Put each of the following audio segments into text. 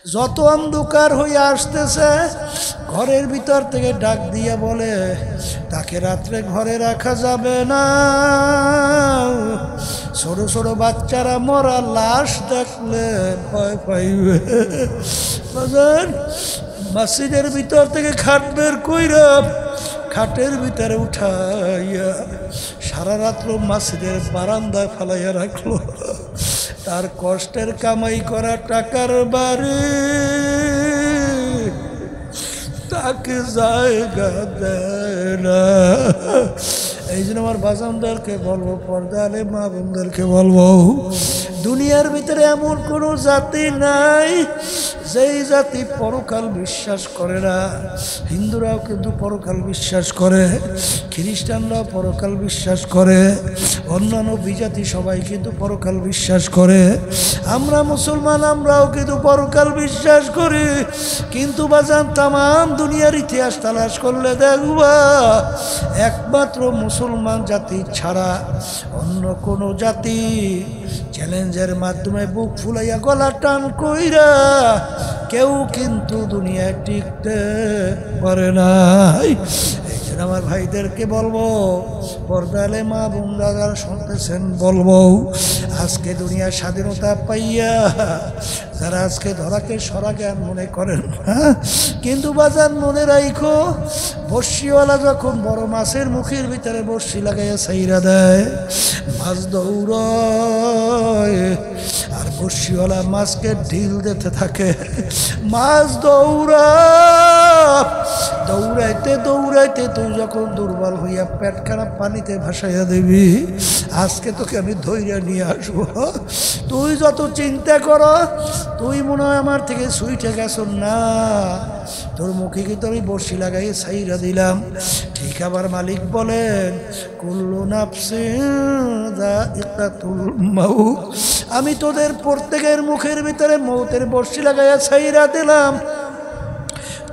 যত অন্ধকার হয়ে আসতেছে ঘরের ভিতর থেকে ডাক দিয়ে বলে তাকে রাত্রে ঘরে রাখা যাবে না। ছোট ছোট বাচ্চারা মরা লাশ দেখলে ভয় পাইবে। মসজিদের ভিতর থেকে খাট বের কইরা খাটের ভিতরে উঠাইয়া সারা রাত্র মসজিদের বারান্দায় ফেলাইয়া রাখলো। তার কষ্টের কামাই করা টাকার বাড়ি তাকে জায়গা দেয় না। এই জন্য আমার বাজানদেরকে বলবো, পর্দা আলে মা বোনদেরকে বলবো, দুনিয়ার ভিতরে এমন কোনো জাতি নাই যেই জাতি পরকাল বিশ্বাস করে না। হিন্দুরাও কিন্তু পরকাল বিশ্বাস করে, খ্রিস্টানরাও পরকাল বিশ্বাস করে, অন্যান্য বিজাতি সবাই কিন্তু পরকাল বিশ্বাস করে। আমরা মুসলমান, আমরাও কিন্তু পরকাল বিশ্বাস করি। কিন্তু বাজান তামাম দুনিয়ার ইতিহাস তালাশ করলে দেখবা একমাত্র মুসলমান জাতি ছাড়া অন্য কোনো জাতি চ্যালেঞ্জের মাধ্যমে বুক ফুলাইয়া গলা টান কইরা কেউ কিন্তু দুনিয়ায় টিকতে পারে নাই। এই জন্য আমার ভাইদেরকে বলবো, পর্দালে মা বোনরা যারা শুনতেছেন বলবো, আজকে দুনিয়ার স্বাধীনতা পাইয়া যারা আজকে ধরাকে সরা জ্ঞান মনে করেন, কিন্তু বাজার মনে রাখো বর্ষিওয়ালা যখন বড় মাছের মুখের ভিতরে বর্ষি লাগাইয়া ছাইরা দেয়, মাছ দৌড়ায় আর বর্ষিওয়ালা মাছকে ঢিল দিতে থাকে। মাছ দৌড়াইতে দৌড়াইতে তুই যখন দুর্বল হইয়া পেট খারাপ পানিতে ভাসাইয়া দিবি, আজকে তোকে আমি ধৈর্য নিয়ে আসবো। তুই যত চিন্তা কর, তুই মনে হয় আমার থেকে সুইটে গেছ না, তোর মুখে কিন্তু আমি বর্ষি লাগাই ছাইরা দিলাম। ঠিক আবার মালিক বলেন কুল্লু নাফসিন যায়িকাতুল মাউত, আমি তোদের প্রত্যেকের মুখের ভিতরে মৌতের বর্ষি লাগাইয়া ছাইরা দিলাম।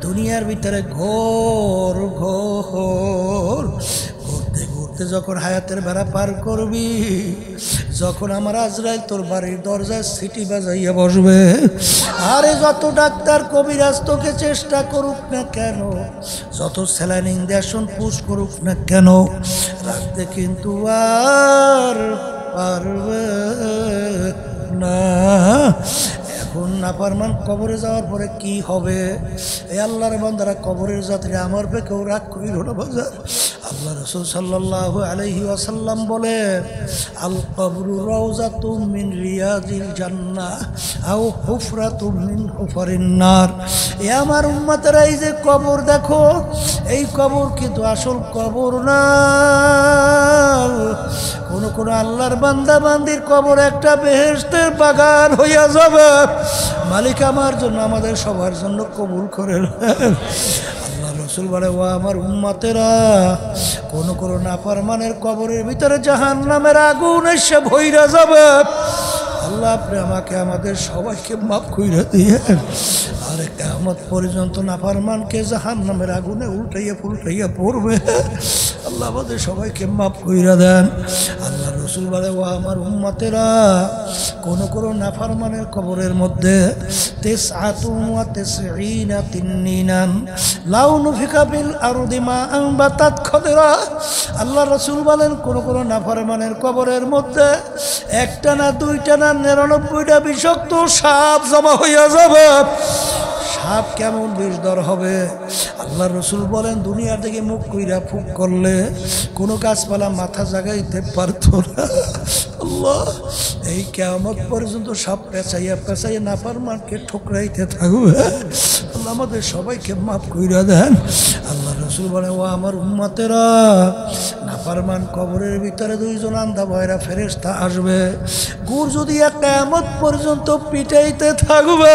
দুনিয়ার ভিতরে ঘোর ঘোর ঘুরতে ঘুরতে যখন হায়াতের বেড়া পার করবি, যখন আমার আজরাইল তোর বাড়ির দরজায় সিটি বাজাইয়া বসবে, আরে যত ডাক্তার কবিরাজ তোকে চেষ্টা করুক না কেন, যত স্যালাইনিং দেশন পুশ করুক না কেন, রাখতে কিন্তু আর পারবে না। এখন নাফরমান কবরে যাওয়ার পরে কি হবে? এই আল্লাহর বান্দারা কবরের যাত্রী আমার পে কেউ রাগ করিল না বাজার। আল্লাহ রাসূল সাল্লাল্লাহু আলাইহি ওয়াসাল্লাম বলে আল কবরু রাউযাতুম মিন রিয়াজিল জান্নাহ আও হুফরাতুম মিন হুফারিন নার। এ আমার উম্মতেরা, এই যে কবর দেখো, এই কবর কিন্তু আসল কবর না। কোন আল্লাহর বান্দা বান্দির কবর একটা বেহেশতের বাগান হইয়া যাবে। মালিক আমার জন্য, আমাদের সবার জন্য কবুল করেন। আল্লাহ রাসূল বলে, ও আমার উম্মতেরা, কোন নাফরমানের কবরের ভিতরে জাহান্নামের আগুন এসে ভইরা যাবে। আল্লাহ আপনি আমাকে আমাদের সবাইকে মাফ কইরা দিয়ে, আর কিয়ামত পর্যন্ত নাফরমানকে জাহান্নামের আগুনে উল্টাইয়া ফুলটাইয়া পড়বে। আল্লাহ আমাদের সবাইকে মাফ কইরা দেন। আল্লাহ রাসূল বলে, ও আমার উম্মতেরা, কোন নাফরমানের কবরের মধ্যে 99 তিন্নিনান লাউ নুফিকা বিল আরদি মা আনবাতাত খদরা। আল্লাহ রাসূল বলেন, কোন নাফরমানের কবরের মধ্যে একটা না দুইটা না 99টা বিষাক্ত সাপ জমা হইয়া যাবে। সাপ কেমন বিষধর হবে? আল্লাহ রাসূল বলেন, দুনিয়া থেকে মুখ কইরা ফুক করলে কোনো গাছপালা মাথা জাগাইতে পারতো না। আল্লাহ, এই কিয়ামত পর্যন্ত সাপ পেঁচাইয়া নাফরমানকে ঠোকরাইতে থাকবে। আল্লাহ আমাদের সবাইকে মাফ কইরা দেন। আল্লাহ রাসূল বলে, ও আমার উম্মতেরা, নাফরমান কবরের ভিতরে দুইজন আন্ধা বয়রা ফেরেশতা আসবে, গুড় যদি কিয়ামত পর্যন্ত পিটাইতে থাকবে।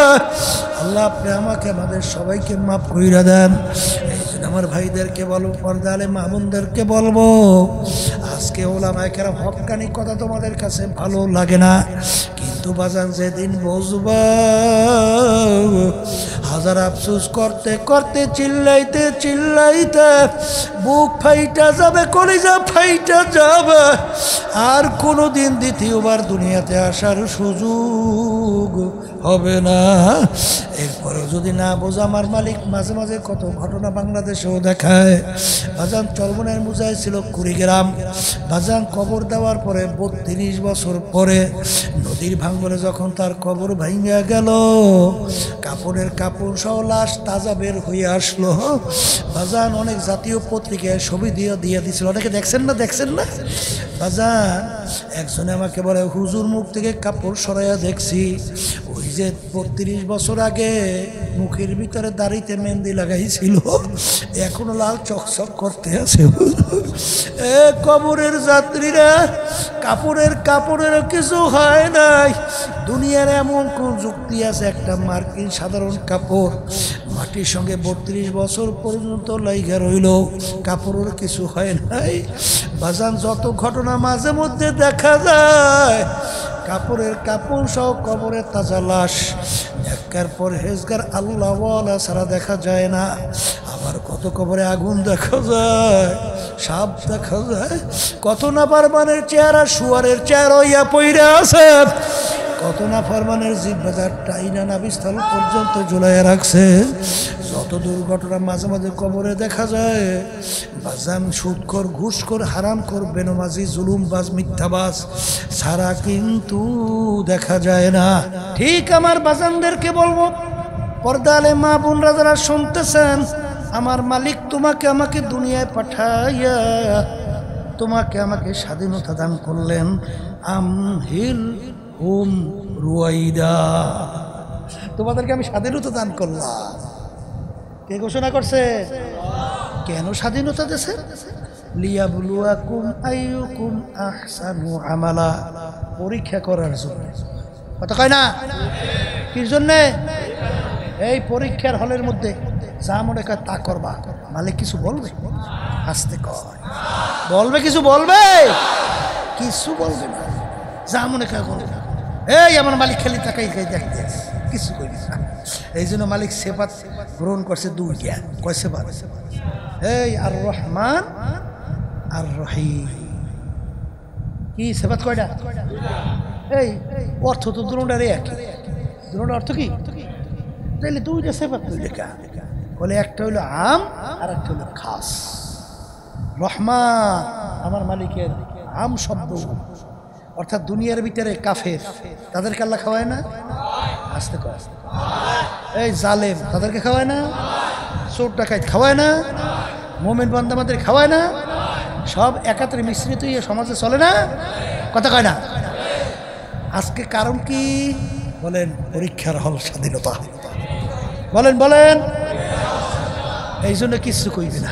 আল্লাহ আপনি আমাকে আমাদের সবাইকে মাফ কইরা দেন। এই জন্য আমার ভাইদেরকে বলবো, পর্দা আলে মা বোনদেরকে বলবো, আজকে ওলামায়ে কেরাম হক্কানি কথা তোমাদের কাছে ভালো লাগে না, কিন্তু বাজান যেদিন বুঝবা বাজার আফসোস করতে করতে চিল্লাইতে চিল্লাইতে বুক ফাইটা যাবে, কলিজা ফাইটা যাবে, আর কোনোদিন দ্বিতীয়বার দুনিয়াতে আসার সুযোগ হবে না। এরপরেও যদি না বোঝা, আমার মালিক মাঝে মাঝে কত ঘটনা বাংলাদেশেও দেখায়। বাজান চরমনের মুজায় ছিল কুড়িগ্রাম। বাজান কবর দেওয়ার পরে 32 বছর পরে নদীর ভাঙনে যখন তার কবর ভাঙিয়া গেল, কাপড়ের কাপড় সহ লাশ তাজা বের হয়ে আসলো। বাজান অনেক জাতীয় পত্রিকায় ছবি দিয়ে দিছিল, অনেকে দেখছেন না বাজান। একজনে আমাকে বলে, হুজুর মুখ থেকে কাপড় সরাইয়া দেখছি, ওই যে 32 বছর আগে মুখের ভিতরে দাড়িতে মেহেন্দি লাগাইছিল, এখনো লাল চকচক করতে আছে। এ কবরের যাত্রীরা, কাপড়ের কিছু হয় নাই। দুনিয়ার এমন কোন যুক্তি আছে, একটা মার্কিন সাধারণ কাপড় মাটির সঙ্গে 32 বছর পর্যন্ত লাইগা রইল, কাপড়ের কিছু হয় নাই। বাজান যত ঘটনা মাঝে মধ্যে দেখা যায়, কাপড়ের কাপড় সহ কবরের তাজা লাশ, একের পর হেজগার আল্লাহওয়ালা ছাড়া দেখা যায় না। আবার কত কবরে আগুন দেখা যায়, সাপ দেখা যায়, কত না পারমানের চেহারা শুয়ারের চেহারা ইয়া পইরা আছে, কত না ফরমানের জিব্বাজার টাইনা নাভিস্থল পর্যন্ত ঝুলাইয়া রাখছে। যত দুর্ঘটনা মাঝে মাঝে কবরে দেখা যায়, বাজান সুদখোর, ঘুষখোর, হারামখোর, বেনমাজি, জুলুমবাজ, মিথ্যাবাজ ছাড়া কিন্তু দেখা যায় না। ঠিক আমার বাজানদেরকে বলবো, পর্দালে মা বোনরা যারা শুনতেছেন, আমার মালিক তোমাকে আমাকে দুনিয়ায় পাঠাইয়া তোমাকে আমাকে স্বাধীনতা দান করলেন। আমহিল হুম রুয়াইদা, তোমাদেরকে আমি স্বাধীনতা দান করলাম। কে ঘোষণা করছে? কেন স্বাধীনতা দিয়েছে? লিয়াবলুয়াকুম আইয়ুকুম আহসানু আমালা, পরীক্ষা করার জন্য। কথা কয় না? কির জন্যে? এই পরীক্ষার হলের মধ্যে যা মনে কয় তা করবা। মালিক কিছু বলবে? আসতে কয় বলবে, কিছু বলবে? কিছু বলবে না, যা মনে কয় বলবে। এই আমার মালিক খালি তাকাই দেখতে কিছু করি না। এই জন্য মালিক সেফাত গ্রহণ করছে দুইটা। কয় সেফাত? এই আর রহমান আর রহিম। কি সেফাত কয়টা? এই অর্থ তো দুটোটারই একই। দুটোটার অর্থ কি? তাইলে দুইটা সেফাত দুইটা। বলে একটা হইলো আম আর একটা হইলো খাস। রহমান আমার মালিকের আম শব্দ, অর্থাৎ দুনিয়ার ভিতরে কাফের তাদেরকে আল্লাহ খাওয়ায় না? আসতে কয়। এই জালেম তাদেরকে খাওয়ায় না? চোর ডাকাত খাওয়ায় না? মোমেন বান্দামাদের খাওয়ায় না? সব একাত্রে মিশ্রিত হয়ে সমাজে চলে না? কথা কয় না? আজকে কারণ কি বলেন? পরীক্ষার হল স্বাধীনতা। বলেন এই জন্য কিছু কইবে না।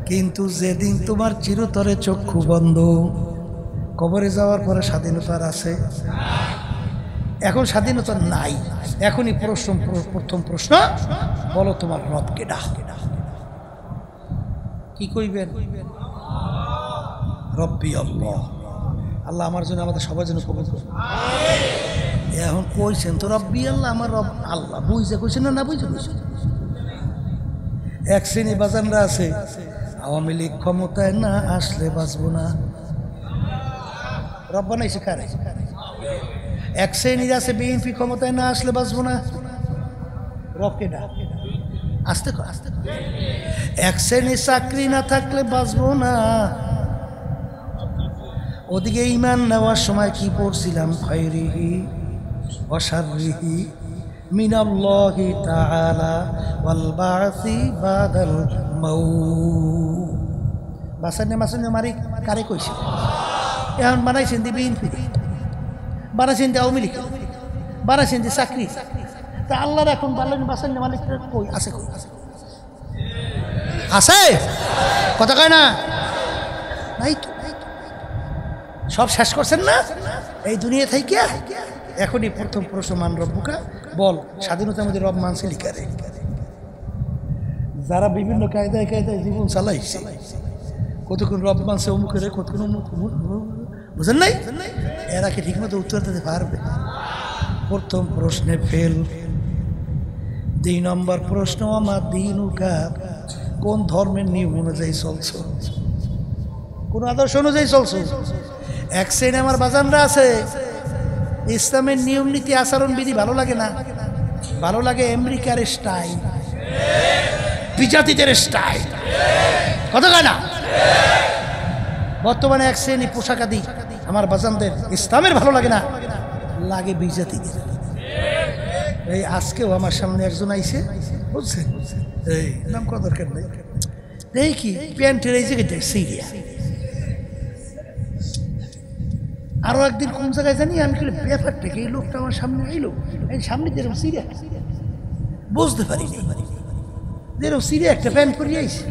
কিন্তু যেদিন তোমার চিরতরে চক্ষু বন্ধ, কবরে যাওয়ার পরে স্বাধীনতা আছে? এখন স্বাধীনতা নাই। এখনই প্রথম প্রশ্ন, বলো তোমার রব কেডা? কি কইবেন? রব্বি আল্লাহ। আল্লাহ আমার জন্য, আমাদের সবার জন্য কবুল করুন। এখন কইছেন তো রব্বি আল্লাহ, আমার রব আল্লাহ। বুঝছে কইছেন না বুঝছে? এক শ্রেণী বাজানরা আছে, আওয়ামী লীগ ক্ষমতায় না আসলে বাঁচবো না। রব বানাইছে কারে? এক শ্রেণীর আছে বিএনপি ক্ষমতায় না আসলে বাঁচবো না। রব কেডা? আসতে আসতে। এক শ্রেণীর চাকরি না থাকলে বাঁচবো না। ওদিকে ঈমান নেওয়ার সময় কি পড়ছিলাম? খায়রিহি ওয়া শাররিহি মিনাল্লাহি তাআলা ওয়াল বাসি বাদাল মাউত। বাসানে মারি কারে কইছে? এখন বানাইছেন দি বিএনপি, বানাইছেন দি আওয়ামী লীগ, বানাইছেন দি চাকরি। তা আল্লাহর এখন বাসানে মালিক কই আছে? কই আছে? কথা কয় না? নাই তো। সব শেষ করছেন না এই দুনিয়া থেকে। এখনই প্রথম প্রশ্ন, মান রব্বুকা, বল স্বাধীনতার মধ্যে রব মানছে লিকারে? যারা বিভিন্ন কায়দায় জীবন চালাইছে, কতক্ষণ রব মানছে অমুকের, কতক্ষণ অমুক, বুঝেন নাই? এরা কি ঠিক মতো উত্তর দিতে পারবে? প্রথম প্রশ্নে ফেল। 2 নম্বর প্রশ্ন, আমার দীনুকা, কোন ধর্মের নিয়ম অনুযায়ী চলছো, কোন আদর্শ অনুযায়ী চলছো? এক শ্রেণী আমার বাজানরা আছে, ইসলামের নিয়ম নীতি আচরণ বিধি ভালো লাগে না, ভালো লাগে আমেরিকার স্টাইল, বিজাতিদের স্টাইল, কথা কয় না? বর্তমানে এক শ্রেণী পোশাকাদি আমার বাজানদের ইসলামের ভালো লাগে না, লাগে বিজাতিদের। এই আজকেও আমার সামনে একজন আইছে, বুঝছেন, এই নাম করা দরকার নেই, এই কি প্যান্টের এই জায়গাটা সিরিয়া। আরো একদিন কোন জায়গায় জানি আমি ব্যাপারটা কি, এই লোকটা আমার সামনে আইলো, এই সামনে যেরকম সিরিয়া, বুঝতে পারিনি যেরকম সিরিয়া একটা প্যান্ট পরিয়ে আইছে,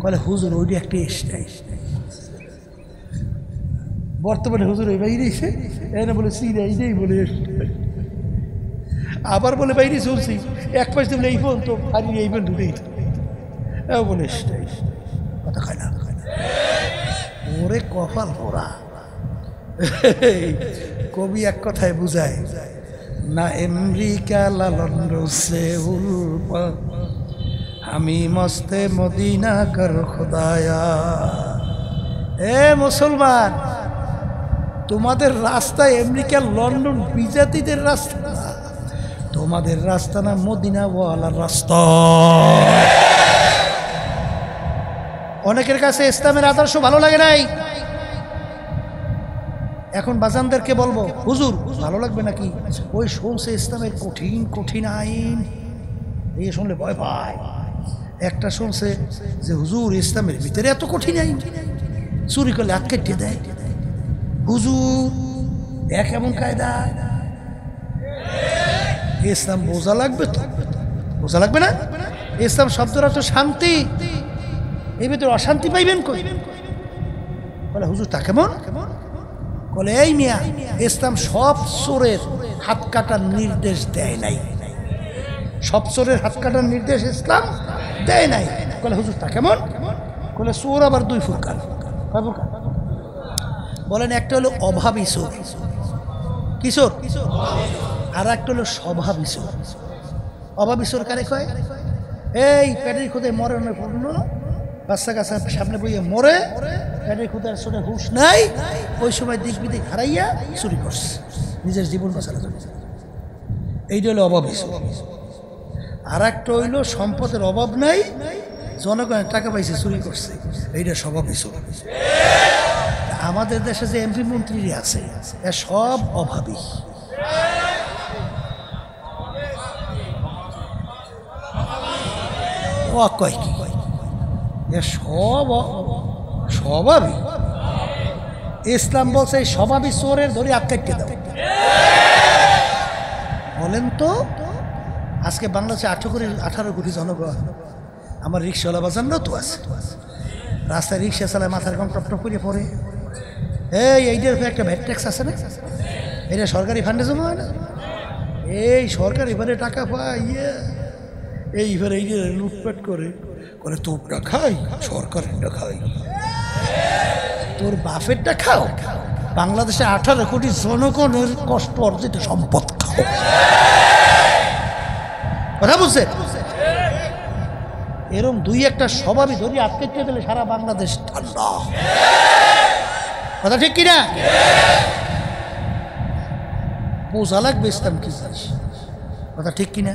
বলে হুজুর ওইটা একটা স্টাইল। বর্তমানে হুজুর ওই বাইরে এসে এনে বলে সিরিয়া এইটাই বলে, আবার বলে বাইরে চলছি, এক পাশ দেবলে এই ফোন তো হারিয়ে এই ফোন ঢুকেই বলে স্টাইল, কথা খায় না। ওরে কপাল ওরা, কবি এক কথায় বুঝায় না, আমেরিকা লালন রোসে উল্পা, আমি মস্তে মদিনা কর খোদায়া। এ মুসলমান, তোমাদের রাস্তায় আমেরিকা লন্ডন বিজাতিদের রাস্তা, তোমাদের রাস্তা না মদিনা ওয়ালার রাস্তা। অনেকের কাছে ইসলামের আদর্শ ভালো লাগে নাই, এখন বাজানদেরকে বলবো হুজুর ভালো লাগবে নাকি, ওই শুনছে ইসলামের কঠিন কঠিন আইন, এই শুনলে ভয় পায়। একটা শুনছে যে হুজুর ইসলামের ভিতরে এত কঠিন আইন, চুরি করলে হাত কেটে দেয়, হুজুর এক এমন কায়দা। ইসলাম বোঝা লাগবে তো, বোঝা লাগবে না? ইসলাম শব্দটা তো শান্তি, এই ভিতরে অশান্তি পাইবেন কই? বলে হুজুর তা কেমন? বলে এই মিয়া, ইসলাম সব চোরের হাত কাটার নির্দেশ দেয় নাই, সব চোরের হাত কাটার নির্দেশ ইসলাম দেয় নাই। বলে হুজুর তা কেমন? বলে চোর আবার 2 প্রকার। কয় প্রকার বলেন? একটা হলো অভাবী চোর, কিশোর, আর একটা হলো স্বভাবী চোর। অভাবী চোর কারে কয়? এই পেটের খুদে মরণের পূর্ণ বাচ্চা কাচ্চা সামনে বইয়ে মরে, পেটের খুদার চোরে হুঁশ নাই, ওই সময় দিক বিদিক হারাইয়া চুরি করছে নিজের জীবন বাঁচানোর জন্য, এইটা হলো অভাবী চোর। আর একটা হইল সম্পদের অভাব নাই, জনগণের টাকা পাইছে চুরি করছে, এইটা স্বভাবী চোর। আমাদের দেশে যে এমপি মন্ত্রী আছে এ সব অভাবী, ও কয় কি এ সব স্বভাবী। ইসলাম বলছে এই স্বভাবী চোরের ধরে আটকাইতে দাও। বলেন তো, আজকে বাংলাদেশে 18 কোটি জনগণ, আমার রিক্সাওয়ালা বাজানরাও তো আছে, রাস্তায় রিক্সা চালায় মাথার কম টপ টপ করে পড়ে। এইটার একটা ভ্যাট ট্যাক্স আছে না, এটা সরকারি ফান্ডে জমা হয় না, এই সরকারি ফান্ডে টাকা পাইয়ে এইবারে এই যে লুটপাট করে করে, তোরটা খাই সরকারেরটা খাই, তোর বাপেরটা খাও, বাংলাদেশে 18 কোটি জনগণের কষ্ট অর্জিত সম্পদ খাও। কথা বুঝছে? এরকম 2-1টা স্বভাবই ধরি আটকে দিলে সারা বাংলাদেশ ঠান্ডা। কথা ঠিক কিনা? বোঝা লাগবে ইসলাম কি জিনিস, কথা ঠিক কিনা?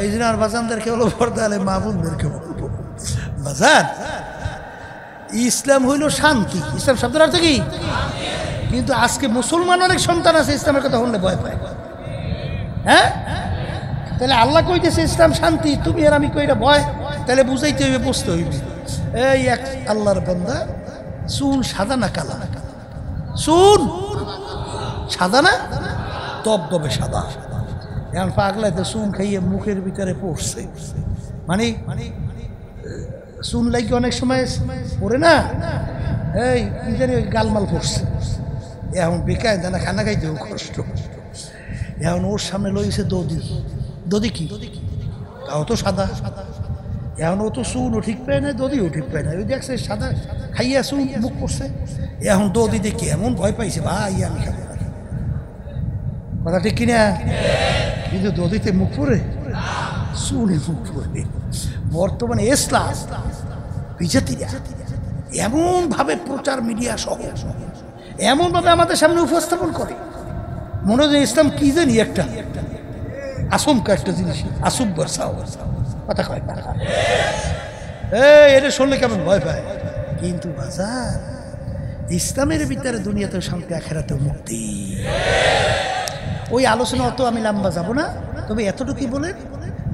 এই জন্য আর বাজানদেরকে বলো, পর্দালে মা বোনদেরকে বলবো, বাজান ইসলাম হইল শান্তি। ইসলাম শব্দের অর্থ কি? কিন্তু আজকে মুসলমান অনেক সন্তান আছে ইসলামের কথা শুনলে ভয় পায়। হ্যাঁ, তাহলে আল্লাহ কইতেছে ইসলাম শান্তি, তুমি আর আমি কইরা ভয়, তাহলে বুঝাইতে হইবে, বুঝতে হইবে। এই এক আল্লাহর বান্দা, চুল সাদা না কালা? চুল সাদা না, দবদবে সাদা। এখন পাগলাইতে চুন খাইয়ে মুখের ভিতরে পড়ছে, মানে চুন লাগি অনেক সময় পড়ে না, এই কি জানি ওই গালমাল পড়ছে, এখন বেকায় দানা খানা খাইতেও কষ্ট। এখন ওর সামনে লইছে দদি, দদি কি তাও তো সাদা, এখন ও তো চুনও ঠিক পায় না, দদিও ঠিক পায় না, ওই দেখছে সাদা খাইয়া চুন মুখ করছে, এখন দদি দেখি এমন ভয় পাইছে, ভাই আমি খাবো। কথা ঠিক কিনা? কিন্তু দদিতে মুখ পড়ে চুলে মুখ পড়ে। বর্তমানে ইসলাম বিজাতিরা এমনভাবে প্রচার মিডিয়া সহ এমনভাবে আমাদের সামনে উপস্থাপন করে, মনে হয় ইসলাম কি জানি একটা আসমকা একটা জিনিস, আসুম বর্ষাও কথা কয় না। এটা শুনলে কেমন ভয় পায়, কিন্তু বাজার ইসলামের ভিতরে দুনিয়াতেও শান্তি, আখেরাতেও মুক্তি। ওই আলোচনা অত আমি লম্বা যাব না, তবে এতটুকুই বলেন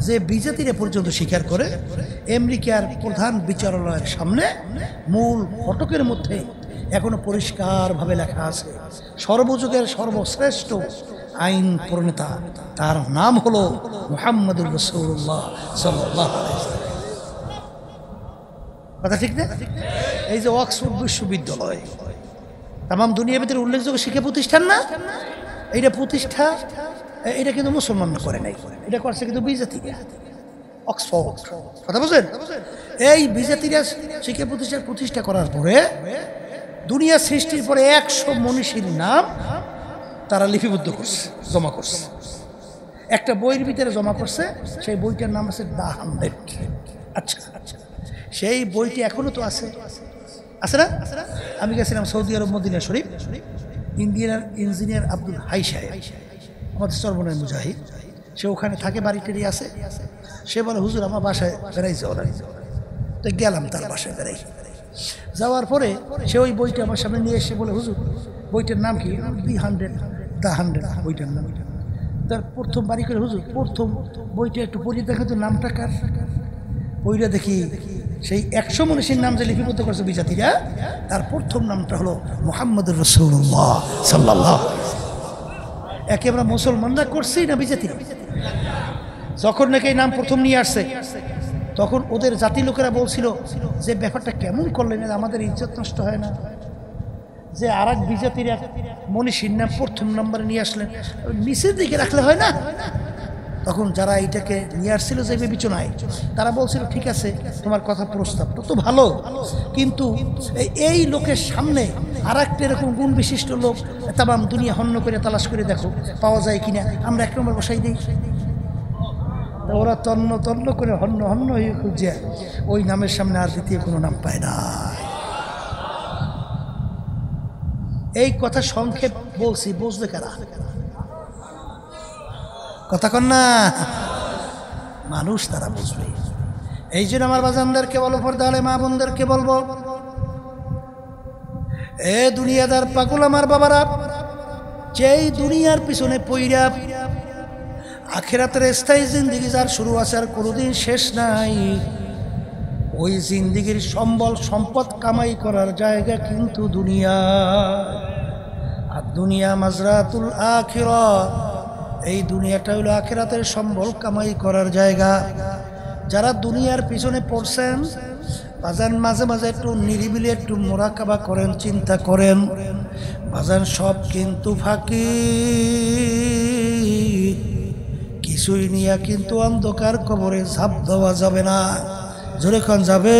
যে বিজাতিরা পর্যন্ত স্বীকার করে আমেরিকার প্রধান বিচারালয়ের সামনে মূল ফটকের মধ্যে এখনো পরিষ্কারভাবে লেখা আছে, সর্বযুগের সর্বশ্রেষ্ঠ আইন প্রণেতা, তার নাম হলো মুহাম্মদুর রাসূলুল্লাহ সাল্লাল্লাহু আলাইহি ওয়াসাল্লাম। কথা ঠিক না? এই যে অক্সফোর্ড বিশ্ববিদ্যালয় তামাম দুনিয়ার ভিতরে উল্লেখযোগ্য শিক্ষা প্রতিষ্ঠান না, এইটা প্রতিষ্ঠা এটা কিন্তু মুসলমানরা করে নাই, এটা করছে কিন্তু বিজাতিরা। অক্সফোর্ড, কথা বুঝলেন? এই বিজাতিরা শিক্ষা প্রতিষ্ঠা করার পরে দুনিয়া সৃষ্টির পরে 100 মনীষীর নাম তারা লিপিবদ্ধ করছে, জমা করছে, একটা বইয়ের ভিতরে জমা করছে। সেই বইটার নাম আছে দ্য 100। আচ্ছা, সেই বইটি এখনো তো আছে, আছে না? আমি গেছিলাম সৌদি আরব মদিনা শরীফ, ইঞ্জিনিয়ার আব্দুল হাই সাহেব, আমাদের চরমনের মুজাহিদ, সে ওখানে থাকে, বাড়িটারি আছে। সে বলে হুজুর আমার বাসায় বেড়াই যাওয়া, তো গেলাম তার বাসায় বেড়াই। যাওয়ার পরে সে ওই বইটা আমার সামনে নিয়ে এসে বলে হুজুর বইটার নাম কি? দ্য 100 বইটার নাম। তার প্রথম বাড়ি করে হুজুর প্রথম বইটা একটু পড়িয়ে দেখা তো নামটা কার। বইটা দেখি সেই 100 মনীষীর নাম যে লিপিবদ্ধ করছে বিজাতিরা, তার প্রথম নামটা হলো মুহাম্মদুর রাসূলুল্লাহ সাল্লাল্লাহু আলাইহি ওয়াসাল্লাম। একে আমরা মুসলমানরা করছি না বিজাতিরা? যখন নাকি এই নাম প্রথম নিয়ে আসছে তখন ওদের জাতি লোকেরা বলছিল যে ব্যাপারটা কেমন করলেন, আমাদের ইজ্জত নষ্ট হয় না যে আর এক বিজাতিরা মনীষীর নাম প্রথম নম্বরে নিয়ে আসলেন, নিচের দিকে রাখলে হয় না? তখন যারা এইটাকে নিয়ে আসছিল যে বিবেচনায়, তারা বলছিল ঠিক আছে তোমার কথা, প্রস্তাবটা তো ভালো, কিন্তু এই লোকের সামনে আর একটা এরকম গুণ বিশিষ্ট লোক তামাম দুনিয়া হন্য করে তালাশ করে দেখো পাওয়া যায় কিনা, আমরা 1 নম্বর বসাই দিই। ওরা তন্ন তন্ন করে হন্য হন্য হয়ে খুঁজে ওই নামের সামনে আর দ্বিতীয় কোনো নাম পায় না। এই কথা সংক্ষেপ বলছি, বুঝবে কারা? কথা কন না, মানুষ তারা বুঝবে। এই জন্য আমার বাজানদেরকে বলবো, পর্দালে মা বোনদেরকে বলবো, এ দুনিয়াদার পাগল আমার বাবারা, যেই দুনিয়ার পিছনে পইরা আখিরাতের স্থায়ী জিন্দিগি যার শুরু আছে আর কোনোদিন শেষ নাই, ওই জিন্দিগির সম্বল সম্পদ কামাই করার জায়গা কিন্তু দুনিয়া। আর দুনিয়া মাজরাতুল আখিরাত, এই দুনিয়াটা হলো আখিরাতের সম্বল কামাই করার জায়গা। যারা দুনিয়ার পিছনে পড়ছেন বাজান, মাঝে মাঝে একটু নিরিবিলি একটু মোরাকাবা করেন, চিন্তা করেন বাজান, সব কিন্তু ফাঁকি, কিছুই নিয়ে কিন্তু অন্ধকার কবরে ঝাঁপ দেওয়া যাবে না। জোরে কোন যাবে?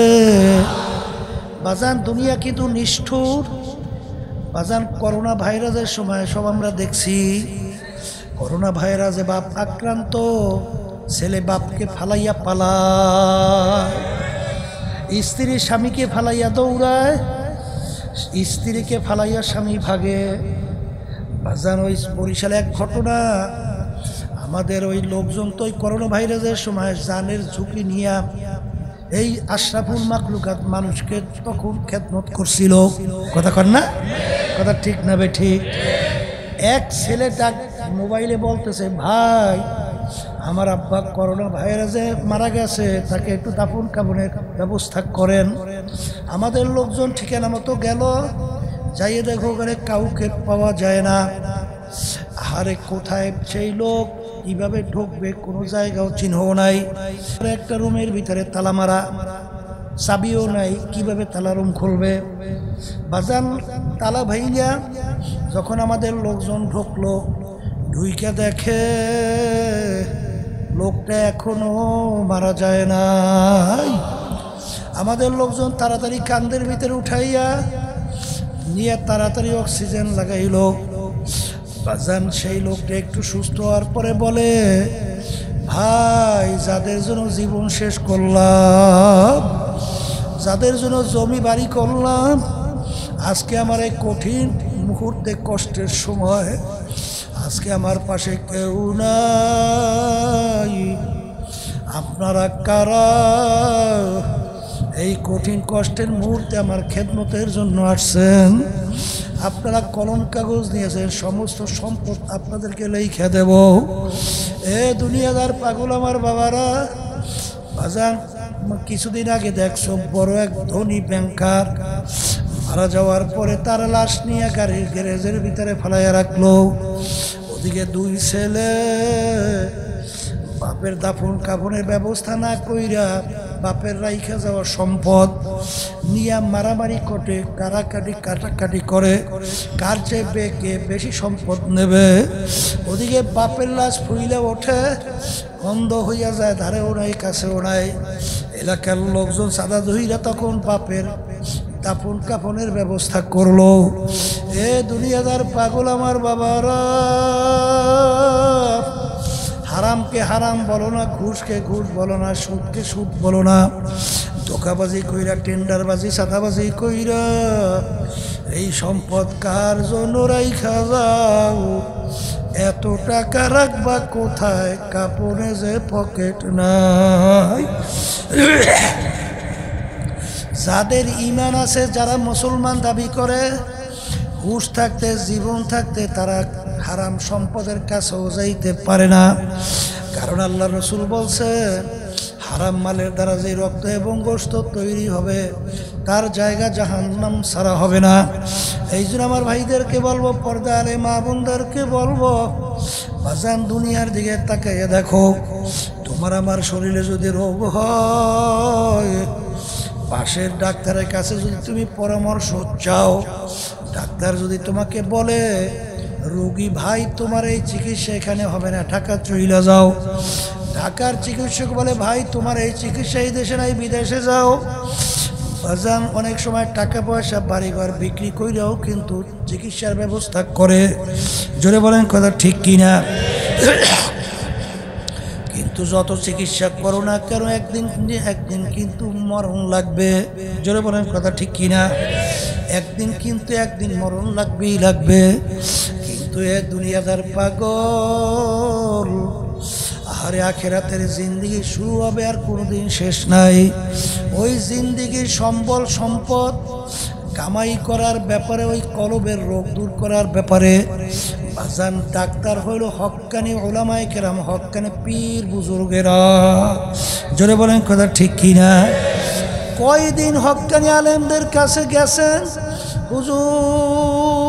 বাজান দুনিয়া কিন্তু নিষ্ঠুর। বাজান করোনা ভাইরাসের সময় সব আমরা দেখছি, করোনা ভাইরাসে বাপ আক্রান্ত, ছেলে বাপকে ফালাইয়া পালায়, স্ত্রী স্বামীকে ফালাইয়া দৌড়ায়, স্ত্রীকে ফালাইয়া স্বামী ভাগে। বাজান ওই বরিশালে এক ঘটনা, আমাদের ওই লোকজন তো ওই করোনা ভাইরাসের সময় জানের ঝুঁকি নিয়ে এই আশরাফুল মাখলুকাত মানুষকে তখন খেদমত করছিল। কথা কন না? কথা ঠিক না বে ঠিক? এক ছেলে ডাক মোবাইলে বলতেছে, ভাই আমার আব্বা করোনা ভাইরাসে মারা গেছে, তাকে একটু দাফন কাফনের ব্যবস্থা করেন। আমাদের লোকজন ঠিকানা মতো গেল, যাইয়ে দেখো ওখানে কাউকে পাওয়া যায় না। আরে কোথায় সেই লোক, কিভাবে ঢুকবে কোনো জায়গাও চিহ্ন নাই, একটা রুমের ভিতরে তালা মারা, চাবিও নাই, কিভাবে তালা রুম খুলবে? বাজান তালা ভাইয়া যখন আমাদের লোকজন ঢুকলো, ঢুইকা দেখে লোকটা এখনো মারা যায় নাই। আমাদের লোকজন তাড়াতাড়ি কান্দের ভিতরে উঠাইয়া নিয়ে তাড়াতাড়ি অক্সিজেন লাগাইল। বাজান সেই লোকটা একটু সুস্থ হওয়ার পরে বলে, ভাই যাদের জন্য জীবন শেষ করলাম, যাদের জন্য জমি বাড়ি করলাম, আজকে আমার এই কঠিন মুহূর্তে কষ্টের সময় আজকে আমার পাশে কেউ নাই। আপনারা কারা এই কঠিন কষ্টের মুহূর্তে আমার খেদমতের জন্য আসছেন? আপনারা কলম কাগজ নিয়েছেন, সমস্ত সম্পদ আপনাদেরকে লিখে দেব। এ দুনিয়াদার পাগল আমার বাবারা, বাজান কিছুদিন আগে দেখছো বড় এক ধনী ব্যাংকার মারা যাওয়ার পরে তার লাশ নিয়ে গাড়ির গ্যারেজের ভিতরে ফেলাইয়া রাখলো। ওদিকে দুই ছেলে বাপের দাফন কাফনের ব্যবস্থা না কইরা বাপের রাইখা যাওয়া সম্পদ নিয়ে মারামারি করে কাটাকাটি করে কার চেয়ে বেশি সম্পদ নেবে। ওদিকে বাপের লাশ ফুইলে ওঠে, বন্ধ হইয়া যায়, ধারেও নাই কাছেও নাই। এলাকার লোকজন সাদা ধইরা তখন বাপের দাফন কাফনের ব্যবস্থা করলো। এ দুনিয়াদার পাগল আমার বাবারা, হারামকে হারাম বলো না, ঘুষকে ঘুষ বলো না, সুদকে সুদ বলো না, ধোকাবাজি কইরা টেন্ডারবাজি সাদাবাজি কইরা এই সম্পদ কার জন্য রাইখা যাও? এত টাকা রাখবা কোথায়? কাপড়ে যে পকেট নাই। যাদের ঈমান আছে, যারা মুসলমান দাবি করে, হুঁশ থাকতে জীবন থাকতে তারা হারাম সম্পদের কাছেও যাইতে পারে না। কারণ আল্লাহ রসুল বলছে, হারাম মালের দ্বারা যে রক্ত এবং গোশত তৈরি হবে তার জায়গা জাহান্নাম ছাড়া হবে না। এই জন্য আমার ভাইদেরকে বলবো, পর্দা আলে মা বোনদেরকে বলবো, বাজান দুনিয়ার দিকে তাকাইয়া দেখো। তোমার আমার শরীরে যদি রোগ হয়, পাশের ডাক্তারের কাছে যদি তুমি পরামর্শ চাও, ডাক্তার যদি তোমাকে বলে, রোগী ভাই তোমার এই চিকিৎসা এখানে হবে না, ঢাকা চইলা যাও, ঢাকার চিকিৎসক বলে, ভাই তোমার এই চিকিৎসা এই দেশে নাই, বিদেশে যাও। বাজান অনেক সময় টাকা পয়সা বাড়িঘর বিক্রি কইরাও কিন্তু চিকিৎসার ব্যবস্থা করে। জোরে বলেন কথা ঠিক কিনা? কিন্তু যত চিকিৎসা করো না কেন, একদিন কিন্তু মরণ লাগবে। জোরে বলেন কথা ঠিক কিনা? একদিন মরণ লাগবেই লাগবে। কিন্তু এ দুনিয়াদার পাগল, আরে আখেরাতের জিন্দেগি শুরু হবে আর কোনোদিন শেষ নাই। ওই জিন্দেগির সম্বল সম্পদ কামাই করার ব্যাপারে, ওই কলবের রোগ দূর করার ব্যাপারে বাজান ডাক্তার হইল হক্কানি ওলামায়ে কেরাম, হক্কানি পীর বুজুর্গেরা। জোরে বলেন কথা ঠিক কিনা? কয়দিন হক্কানি আলেমদের কাছে গেছেন, হুজুর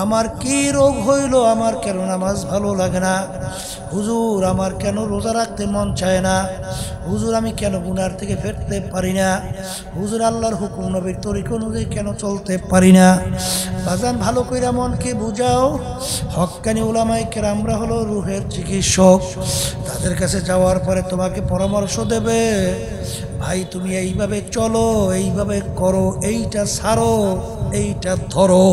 আমার কি রোগ হইল, আমার কেন নামাজ ভালো লাগে না, হুজুর আমার কেন রোজা রাখতে মন চায় না, হুজুর আমি কেন গুনার থেকে ফিরতে পারি না, হুজুর আল্লাহর হুকুম নবীর তরিকা অনুযায়ী কেন চলতে পারি না। বাজান ভালো কইরা মনকে বুঝাও। হক্কানি উলামায়ে কেরামরা হলো রুহের চিকিৎসক। তাদের কাছে যাওয়ার পরে তোমাকে পরামর্শ দেবে, ভাই তুমি এইভাবে চলো, এইভাবে করো, এইটা ছাড়ো, এইটা ধরো।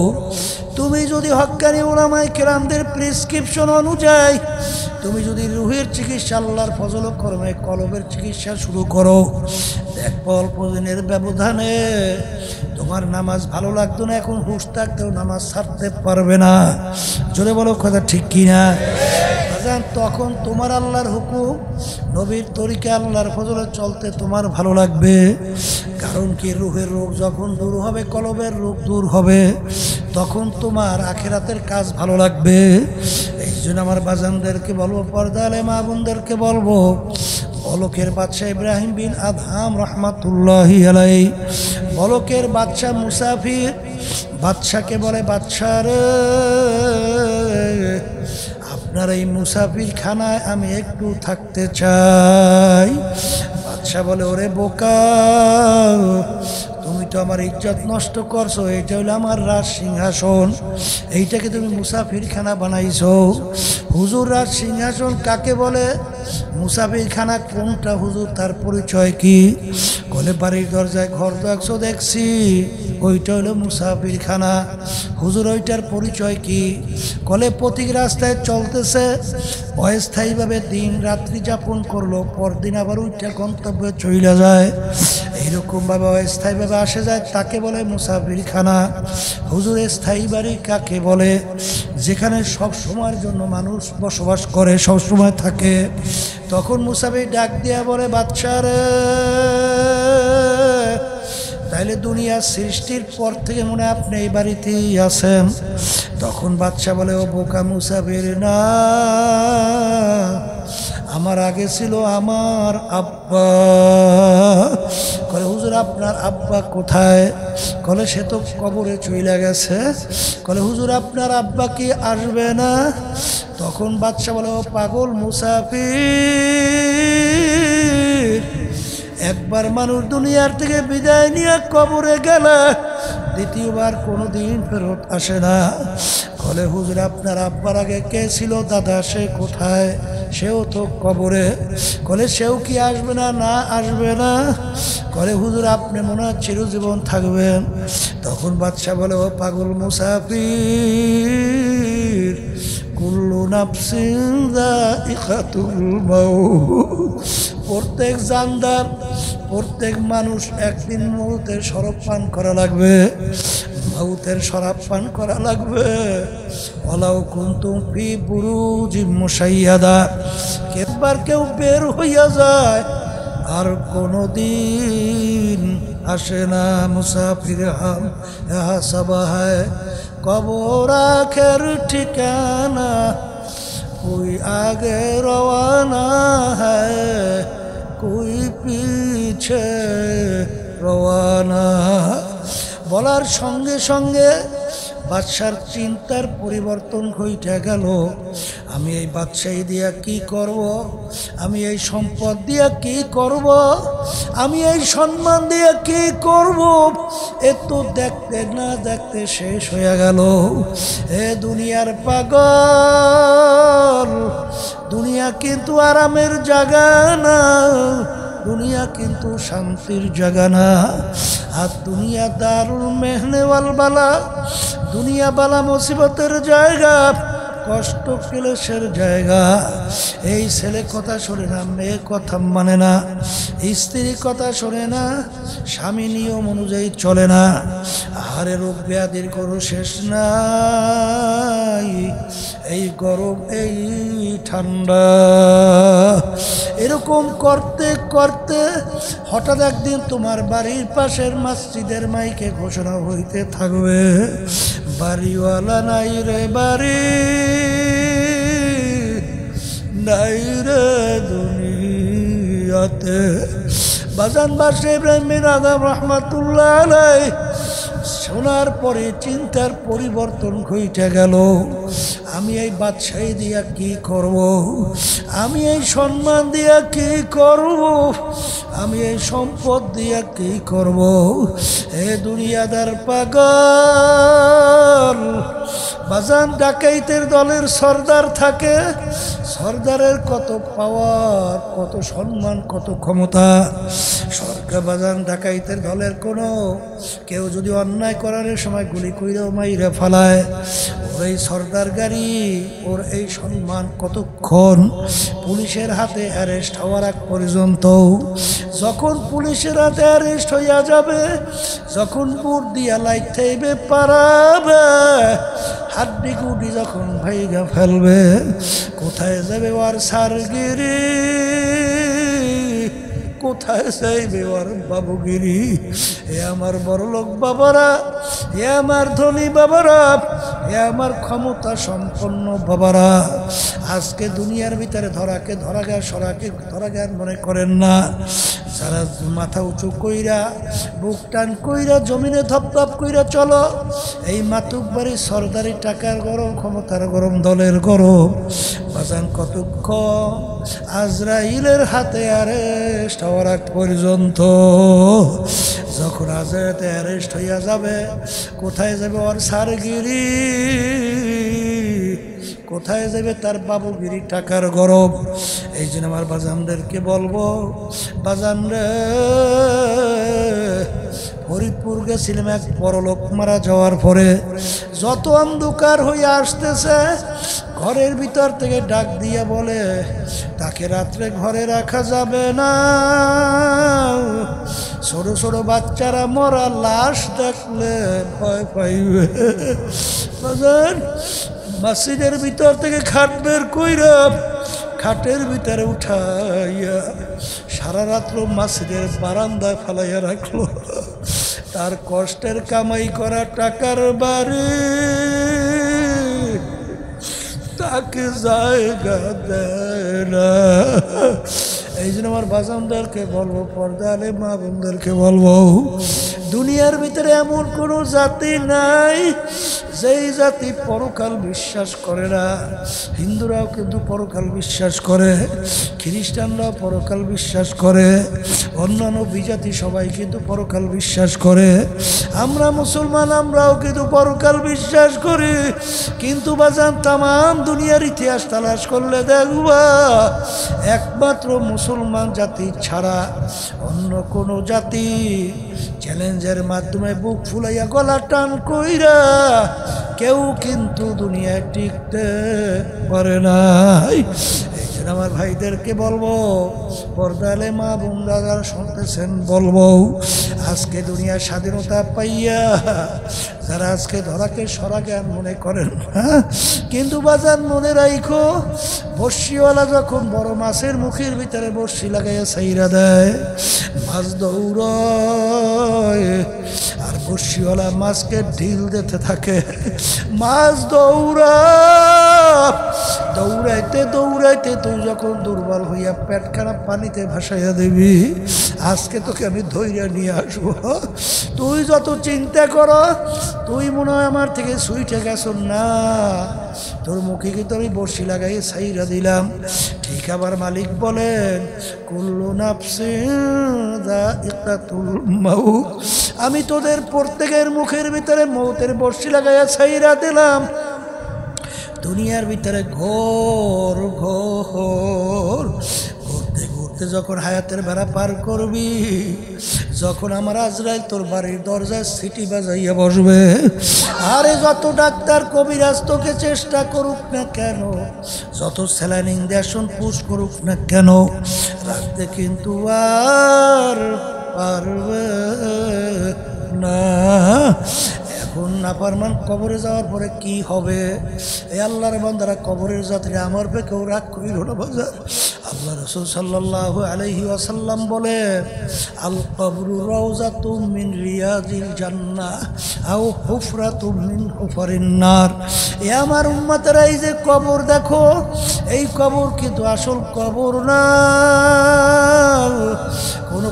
তুমি যদি হক্কানি উলামায়ে কেরামদের প্রেসক্রিপশন অনুযায়ী তুমি যদি রুহের চিকিৎসা, আল্লাহর ফজল কর্মে কলবের চিকিৎসা শুরু করো, দেখো অল্প দিনের ব্যবধানে তোমার নামাজ ভালো লাগতো না, এখন হুঁশ থাকতেও নামাজ ছাড়তে পারবে না। জোরে বলো কথা ঠিক কিনা? তখন তোমার আল্লাহর হুকুম নবীর তরিকা, আল্লাহর ফজলে চলতে তোমার ভালো লাগবে। কারণ কি, রুহের রোগ যখন দূর হবে, কলবের রোগ দূর হবে, তখন তোমার আখিরাতের কাজ ভালো লাগবে। এই জন্য আমার বাজানদেরকে বলবো, পর্দা আলে মা বোনদেরকে বলবো, বলকের বাদশাহ ইব্রাহিম বিন আদহাম রহমাতুল্লাহি আলাইহি, বলকের বাদশাহ মুসাফির বাদশাকে বলে, বাদশাহ রে আপনার এই মুসাফির খানায় আমি একটু থাকতে চাই। বাদশাহ বলে, ওরে বোকা, তুমি তো আমার ইজ্জত নষ্ট করছো, এইটা হলো আমার রাজ সিংহাসন, এইটাকে তুমি মুসাফির খানা বানাইছো। হুজুর রাজ সিংহাসন কাকে বলে, মুসাফির খানা কোনটা হুজুর, তার পরিচয় কি? বলে বাড়ির দরজায় ঘর দেখছো, দেখছি, ওইটা হলো মুসাফিরখানা। হুজুর ওইটার পরিচয় কি? কলে প্রতীক রাস্তায় চলতেছে, অস্থায়ীভাবে দিন রাত্রি যাপন করলো, পরদিন আবার ওইটা গন্তব্যে চলে যায়, এইরকমভাবে অস্থায়ীভাবে আসে যায়, তাকে বলে মুসাফিরখানা। হুজুর স্থায়ী বাড়ি কাকে বলে? যেখানে সব সময়ের জন্য মানুষ বসবাস করে, সব সময় থাকে। তখন মুসাফির ডাক দিয়া বলে, বাদশা রে, তাইলে দুনিয়ার সৃষ্টির পর থেকে মনে হয় আপনি এই বাড়িতেই আছেন। তখন বাদশা বলে, ও বোকা মুসাফির, না, আমার আগে ছিল আমার আব্বা। কলে, হুজুর আপনার আব্বা কোথায়? কলে, সে তো কবরে চলে গেছে। কলে, হুজুর আপনার আব্বা কি আসবে না? তখন বাদশা বলে, ও পাগল মুসাফির, একবার মানুষ দুনিয়ার থেকে বিদায় নিয়ে কবরে গেলে দ্বিতীয়বার কোনো দিন ফেরত আসে না। বলে, হুজুর আপনার আব্বার আগে কে ছিল? দাদা, সে কোথায়? সেও তো কবরে। বলে, সেও কি আসবে না? না, আসবে না। বলে, হুজুর আপনি মনে হয় চিরজীবন থাকবেন। তখন বাদশা বলে, ও পাগল মুসাফির, কুল্লু নাফসিন যায়িকাতুল মাউত, প্রত্যেক জানদার, প্রত্যেক মানুষ একদিন মৌতের শরাব পান করা লাগবে, মৌতের শরাব পান করা লাগবে। ওয়ালাউ কুনতুম ফি বুরুজিম মুশাইয়াদা, একবার কেউ বের হইয়া যায় আর কোনো দিন আসে না। মুসাফির হাম ইহা সবা হ্যায়, কবর আখের ঠিকানা, कोई आगे रवाना है, कोई पीछे रवाना। বলার সঙ্গে সঙ্গে বাদশার চিন্তার পরিবর্তন হইতে গেল। আমি এই বাদশাহী দিয়া কি করব? আমি এই সম্পদ দিয়া কি করব? আমি এই সম্মান দিয়া কি করব? এ তো দেখতে না দেখতে শেষ হয়ে গেল। এ দুনিয়ার পাগল, দুনিয়া কিন্তু আরামের জায়গা না, দুনিয়া কিন্তু শান্তির জায়গা না। আর দুনিয়া দারুল মেহনে ওয়াল বালা, দুনিয়া বালা মুসিবতের জায়গা, কষ্ট ক্লেশের জায়গা। এই ছেলে কথা শোনে না, মেয়ে কথা মানে না, স্ত্রী কথা শোনে না, স্বামী নিয়ম অনুযায়ী চলে না, আহারে রোগ ব্যাধির কোনো শেষ নাই। এই গরম, এই ঠান্ডা, এরকম করতে করতে হঠাৎ একদিন তোমার বাড়ির পাশের মসজিদের মাইকে ঘোষণা হইতে থাকবে, বাড়িওয়ালা নাই রে বাড়ি, নাই রে দুনিয়াতে। বাজান বাসে ইব্রাহিম আদম রহমাতুল্লাহ আলাইহি শোনার পরে চিন্তার পরিবর্তন ঘটে গেল। আমি এই বাদশাহী দিয়া কি করব? আমি এই সম্মান দিয়া কি করব? আমি এই সম্পদ দিয়া কি করব? এ দুনিয়াদার পাগল, বাজান ডাকাইতের দলের সর্দার থাকে, সর্দারের কত পাওয়ার, কত সম্মান, কত ক্ষমতা। সরকার বাজান ডাকাইতের দলের কোনো কেউ যদি অন্যায় করার সময় গুলি কইরেও মাইরে ফেলায়, ওর এই সর্দার গাড়ি, ওর এই সম্মান কতক্ষণ? পুলিশের হাতে অ্যারেস্ট হওয়ার আগ পর্যন্ত। যখন পুলিশের হাতে অ্যারেস্ট হইয়া যাবে, যখন বুট দিয়া লাইতে পারাবে, হাড্ডি গুডি যখন ভাইগা ফেলবে, কোথায় যাবে ওর সারগিরি? কোথায় যাইবে ওর বাবুগিরি? এ আমার বড়লোক বাবারা, এ আমার ধনী বাবারা, এ আমার ক্ষমতা সম্পন্ন বাবারা, আজকে দুনিয়ার ভিতরে ধরাকে ধরাগা, সরাকে ধরাগা মনে করেন না। যারা মাথা উঁচু কইরা, বুক টান কইরা, জমিনে ধপধপ কইরা চলো, এই মাতুক বাড়ি সরদারি টাকার গরম, ক্ষমতার গরম, দলের গরম। বাজান কতক্ষণ? আজরাইলের হাতে অ্যারেস্ট হওয়ার আগ পর্যন্ত। যখন আজরাতে অ্যারেস্ট হইয়া যাবে, কোথায় যাবে ওর সারগিরি? কোথায় যাবে তার বাবুগিরি টাকার গরব। এই জন্য আমার বাজানদেরকে বলবো, বাজান রে, ফরিদপুর গেছিলাম, এক পরলোক মারা যাওয়ার পরে যত অন্ধকার হয়ে আসতেছে, ঘরের ভিতর থেকে ডাক দিয়ে বলে তাকে রাত্রে ঘরে রাখা যাবে না, ছোট ছোট বাচ্চারা মরা লাশ দেখলে ভয় পাইবে। বাজান, মসজিদের ভিতর থেকে খাট বের কইরা খাটের ভিতরে উঠাইয়া সারা রাত্র মসজিদের বারান্দায় ফেলাইয়া রাখলো। তার কষ্টের কামাই করা টাকার বাড়ি তাকে জায়গা দেয় না। এই জন্য আমার বাজানদেরকে বলবো, পর্দালে মা বোনদেরকে বলবো, দুনিয়ার ভিতরে এমন কোনো জাতি নাই যেই জাতি পরকাল বিশ্বাস করে না। হিন্দুরাও কিন্তু পরকাল বিশ্বাস করে, খ্রিস্টানরাও পরকাল বিশ্বাস করে, অন্যান্য বিজাতি সবাই কিন্তু পরকাল বিশ্বাস করে। আমরা মুসলমান, আমরাও কিন্তু পরকাল বিশ্বাস করি। কিন্তু বাজান, তাম দুনিয়ার ইতিহাস তালাশ করলে দেখবা একমাত্র মুসলমান জাতি ছাড়া অন্য কোনো জাতি চ্যালেঞ্জের মাধ্যমে বুক ফুলাইয়া গলা টান কইরা কেউ কিন্তু দুনিয়ায় টিকতে পারে নাই। এই জন্য আমার ভাইদেরকে বলবো, পর্দালে মা বোনরা যারা শুনতেছেন বলবো, আজকে দুনিয়ার স্বাধীনতা পাইয়া যারা আজকে ধরাকে সরা জ্ঞান মনে করেন, কিন্তু বাজান মনে রাখো, বর্ষিওয়ালা যখন বড় মাছের মুখের ভিতরে বর্ষি লাগাইয়া ছাইরা দেয়, মাছ দৌড়ায়, আর বর্ষিওয়ালা মাছকে ঢিল দিতে থাকে। মাছ দৌড়াইতে দৌড়াইতে তুই যখন দুর্বল হইয়া পেট খারাপ পানিতে ভাসাইয়া দিবি, আজকে তোকে আমি ধৈর্য নিয়ে আসবো। তুই যত চিন্তা কর, তুই মনে হয় আমার থেকে সুইটে গেছ না, তোর মুখে কিন্তু আমি বর্ষি লাগাইয়ে ছাইরা দিলাম। ঠিক আবার মালিক বলেন, কুল্লু নাফসিন যায়িকাতুল মাউত, আমি তোদের প্রত্যেকের মুখের ভিতরে মৌতের বর্ষি লাগাইয়া ছাইরা দিলাম। দুনিয়ার ভিতরে ঘোর ঘোর ঘুরতে ঘুরতে যখন হায়াতের বেড়া পার করবি, যখন আমার আজরাইল তোর বাড়ির দরজায় সিটি বাজাইয়া বসবে, আরে যত ডাক্তার কবিরাজ তোকে চেষ্টা করুক না কেন, যত স্যালাইনিং দেশন পুশ করুক না কেন, রাখতে কিন্তু আর পারবে না। এখন নাফরমান কবরে যাওয়ার পরে কি হবে? এই আল্লাহর বান্দারা কবরের যাত্রী আমার পে কেউ রাগ করিল না বাজার। আল্লাহ রাসূল সাল্লাল্লাহু আলাইহি ওয়াসাল্লাম বলে, আল কবরু রাউযাতুম মিন রিয়াজিল জান্নাহ আও হুফরাতুম মিন হুফারিন নার। এ আমার উম্মতেরা, এই যে কবর দেখো, এই কবর কিন্তু আসল কবর না।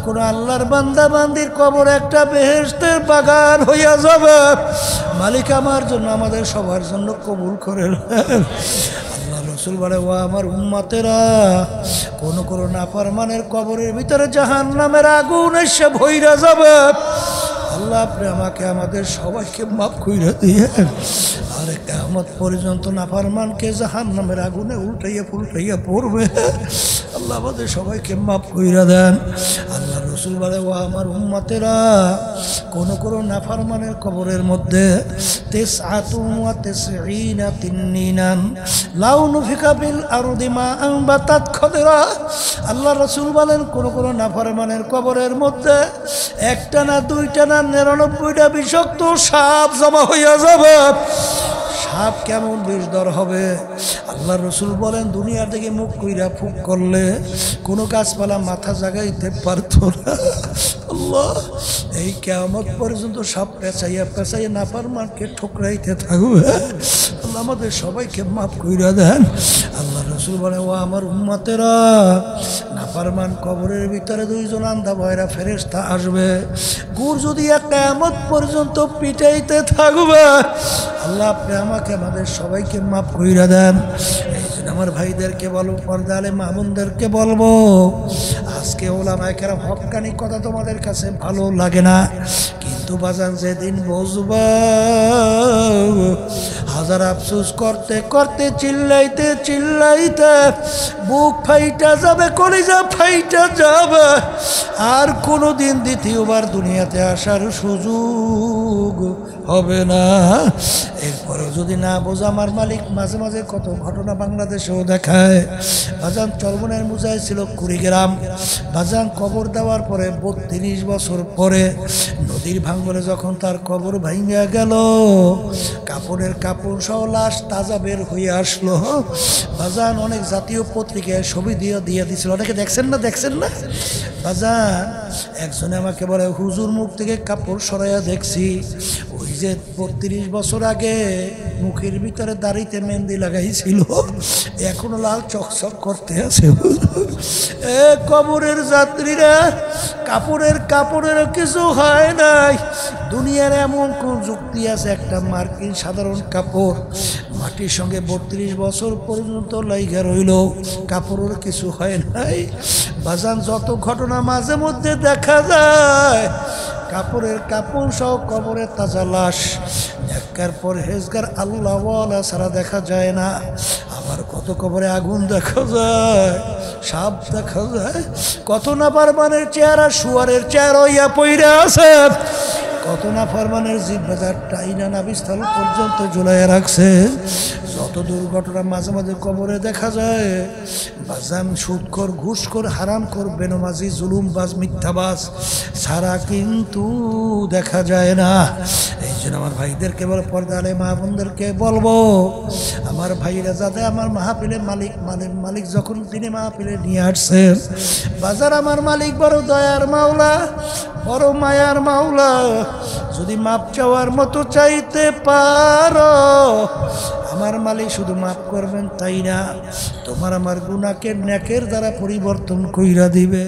কোন আল্লাহর বান্দা বান্দির কবর একটা বেহেশতের বাগান হইয়া যাবে। মালিক আমার জন্য, আমাদের সবার জন্য কবুল করেন। আল্লাহ রাসূল বলে, ও আমার উম্মতেরা, কোন নাফরমানের কবরের ভিতরে জাহান্নামের আগুন এসে ভইরা যাবে। আল্লাহ আপনি আমাকে আমাদের সবাইকে মাফ কইরা দিয়েন। আর কিয়ামত পর্যন্ত নাফরমানকে জাহান্নামের আগুনে উল্টাইয়া পুল্টাইয়া পড়বে। আল্লাহ আমাদের সবাইকে মাফ কইরা দেন। আল্লাহ রাসূল বলে, ও আমার উম্মতেরা, কোন নাফরমানের কবরের মধ্যে ৯৯ তিন্নিনান লাউ নুফিকা বিল আরদি মা আনবাতাত খদরা। আল্লাহ রাসূল বলেন, কোন নাফরমানের কবরের মধ্যে একটা না দুইটা না ৯৯টা বিষাক্ত সাপ জমা হইয়া যাবে। সাপ কেমন বিষধর হবে? আল্লাহ রাসূল বলেন, দুনিয়ার থেকে মুখ কইরা ফুক করলে কোনো গাছপালা মাথা জাগাইতে পারতো না। আল্লাহ, এই কিয়ামত পর্যন্ত সাপ পেঁচাইয়া পেঁচাইয়া নাফরমানকে ঠোকরাইতে থাকবে। আল্লাহ আমাদের সবাইকে মাফ কইরা দেন। আল্লাহ রাসূল বলে, ও আমার উম্মতেরা, নাফরমান কবরের ভিতরে দুইজন আন্ধা ভয়রা ফেরেশতা আসবে। গুর যদি কিয়ামত পর্যন্ত পিটাইতে থাকবে। আল্লাহ আপনি আমাকে আমাদের সবাইকে মাফ কইরা দেন। এই জন্য আমার ভাইদেরকে বলবো, পর্দালে মা বোনদেরকে বলবো, আজকে ওলামায়ে কেরাম হক্কানি কথা তোমাদের কাছে ভালো লাগে না, কিন্তু বাজান যেদিন বুঝবা হাজার আফসোস করতে করতে চিল্লাইতে চিল্লাইতে বুক ফাইটা যাবে, কলিজা ফাইটা যাবে, আর কোনোদিন দ্বিতীয়বার দুনিয়াতে আসার সুযোগ হবে না। এরপরেও যদি না বোঝা, আমার মালিক মাঝে মাঝে কত ঘটনা বাংলাদেশেও দেখায়। বাজান চরমনের মুজায় ছিল কুড়িগ্রাম। বাজান কবর দেওয়ার পরে 32 বছর পরে নদীর ভাঙনে যখন তার কবর ভাঙিয়া গেল, কাপড়ের কাপড় সহ লাশ তাজা বের হয়ে আসলো। বাজান অনেক জাতীয় পত্রিকায় ছবি দিয়ে দিছিল, অনেকে দেখছেন না বাজান। একজনে আমাকে বলে, হুজুর মুখ থেকে কাপড় সরাইয়া দেখছি, ওই যে 32 বছর আগে মুখের ভিতরে দাড়িতে মেহেন্দি লাগাইছিল, এখনো লাল চকচক করতে আছে। এ কবরের যাত্রীরা, কাপড়ের কিছু হয় নাই। দুনিয়ার এমন কোন যুক্তি আছে, একটা মার্কিন সাধারণ কাপড় মাটির সঙ্গে 32 বছর পর্যন্ত লাইগা রইল, কাপড়ের কিছু হয় নাই। বাজান যত ঘটনা মাঝে মধ্যে দেখা যায়, কাপড়ের কাপড় সহ কবরের তাজা লাশ, একটার পর হেজগার আল্লাহওয়ালা ছাড়া দেখা যায় না। আবার কত কবরে আগুন দেখা যায়, সাপ দেখা যায়, কত না পারমানের চেহারা শুয়ারের চেহারা ইয়া পইরা আছে, কত না ফরমানের জিব্বাজার টাইনা নাভিস্থল পর্যন্ত ঝুলাইয়া রাখছে। যত দুর্ঘটনা মাঝে মাঝে কবরে দেখা যায়, বাজান সুদখোর, ঘুষখোর, হারামখোর, বেনমাজি, জুলুমবাজ, মিথ্যাবাজ ছাড়া কিন্তু দেখা যায় না। এই জন্য আমার ভাইদেরকে বলে, পর্দালে মা বোনদেরকে বলবো, আমার ভাইরা যাতে আমার মাহফিলে মালিক যখন তিনি মাহফিলে নিয়ে আসছেন, বাজার আমার মালিক বড় দয়ার মাওলা, বড় মায়ার মাওলা, যদি মাপ চাওয়ার মতো চাইতে পারো, আমার মালিক শুধু মাফ করবেন তাই না, তোমার আমার গুনাহকে নেকের দ্বারা পরিবর্তন কইরা দিবে।